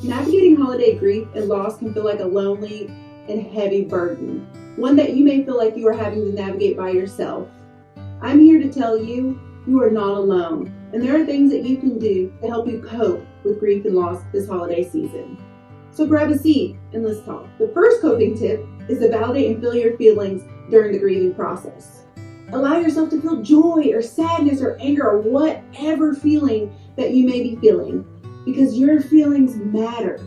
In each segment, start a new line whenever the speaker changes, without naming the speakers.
Navigating holiday grief and loss can feel like a lonely and heavy burden, one that you may feel like you are having to navigate by yourself. I'm here to tell you, you are not alone, and there are things that you can do to help you cope with grief and loss this holiday season. So grab a seat and let's talk. The first coping tip is to validate and feel your feelings during the grieving process. Allow yourself to feel joy or sadness or anger or whatever feeling that you may be feeling, because your feelings matter.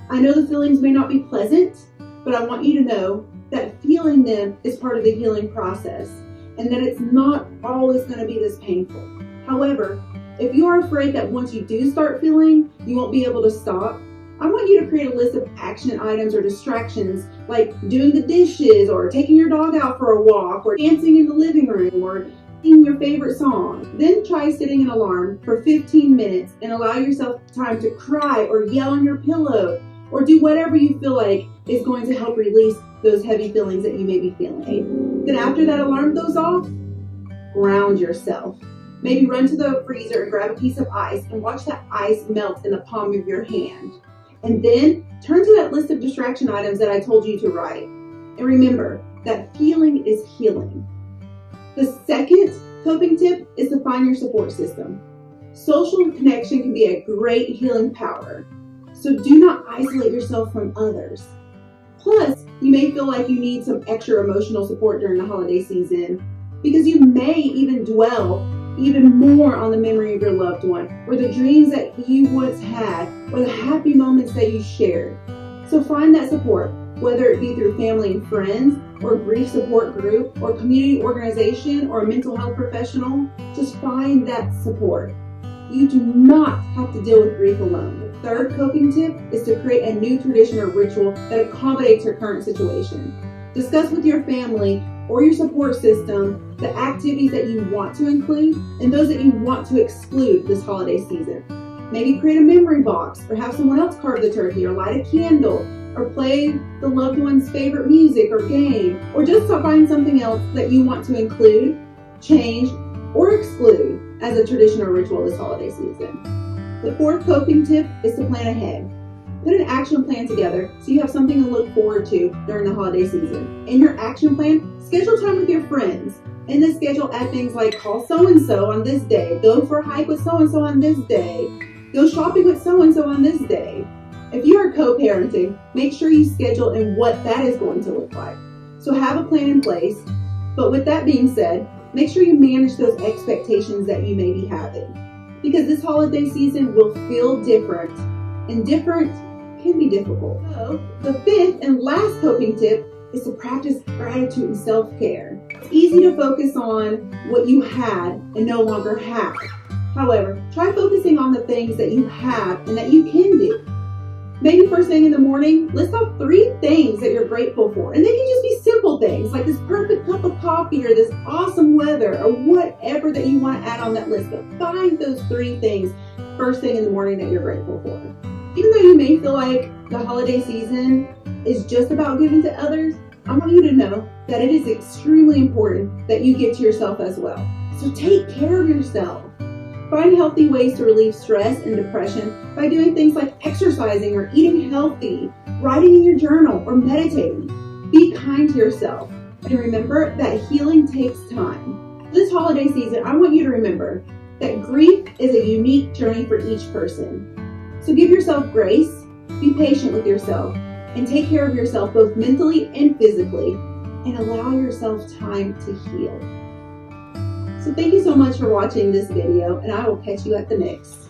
I know the feelings may not be pleasant, but I want you to know that feeling them is part of the healing process and that it's not always going to be this painful. However, if you are afraid that once you do start feeling, you won't be able to stop, I want you to create a list of action items or distractions like doing the dishes or taking your dog out for a walk or dancing in the living room or singing your favorite song. Then try setting an alarm for 15 minutes and allow yourself time to cry or yell on your pillow or do whatever you feel like is going to help release those heavy feelings that you may be feeling. Then after that alarm goes off, ground yourself. Maybe run to the freezer and grab a piece of ice and watch that ice melt in the palm of your hand. And then turn to that list of distraction items that I told you to write. And remember that feeling is healing. The second coping tip is to find your support system. Social connection can be a great healing power, so do not isolate yourself from others. Plus, you may feel like you need some extra emotional support during the holiday season because you may even dwell even more on the memory of your loved one or the dreams that you once had or the happy moments that you shared. So find that support, whether it be through family and friends or a grief support group or community organization or a mental health professional. Just find that support. You do not have to deal with grief alone. The third coping tip is to create a new tradition or ritual that accommodates your current situation. Discuss with your family or your support system the activities that you want to include and those that you want to exclude this holiday season. Maybe create a memory box or have someone else carve the turkey or light a candle or play the loved one's favorite music or game, or just find something else that you want to include, change, or exclude as a tradition or ritual this holiday season. The fourth coping tip is to plan ahead. Put an action plan together so you have something to look forward to during the holiday season. In your action plan, schedule time with your friends. In this schedule, add things like call so-and-so on this day, go for a hike with so-and-so on this day, go shopping with so-and-so on this day. If you are co-parenting, make sure you schedule in what that is going to look like. So have a plan in place, but with that being said, make sure you manage those expectations that you may be having, because this holiday season will feel different, and different can be difficult. So the fifth and last coping tip is to practice gratitude and self-care. It's easy to focus on what you had and no longer have. However, try focusing on the things that you have and that you can do. Maybe first thing in the morning, list off 3 things that you're grateful for. And they can just be simple things like this perfect cup of coffee or this awesome weather or whatever that you want to add on that list. But find those 3 things first thing in the morning that you're grateful for. Even though you may feel like the holiday season is just about giving to others, I want you to know that it is extremely important that you give to yourself as well. So take care of yourself. Find healthy ways to relieve stress and depression by doing things like exercising or eating healthy, writing in your journal, or meditating. Be kind to yourself. And remember that healing takes time. This holiday season, I want you to remember that grief is a unique journey for each person. So give yourself grace, be patient with yourself, and take care of yourself both mentally and physically, and allow yourself time to heal. So thank you so much for watching this video, and I will catch you at the next.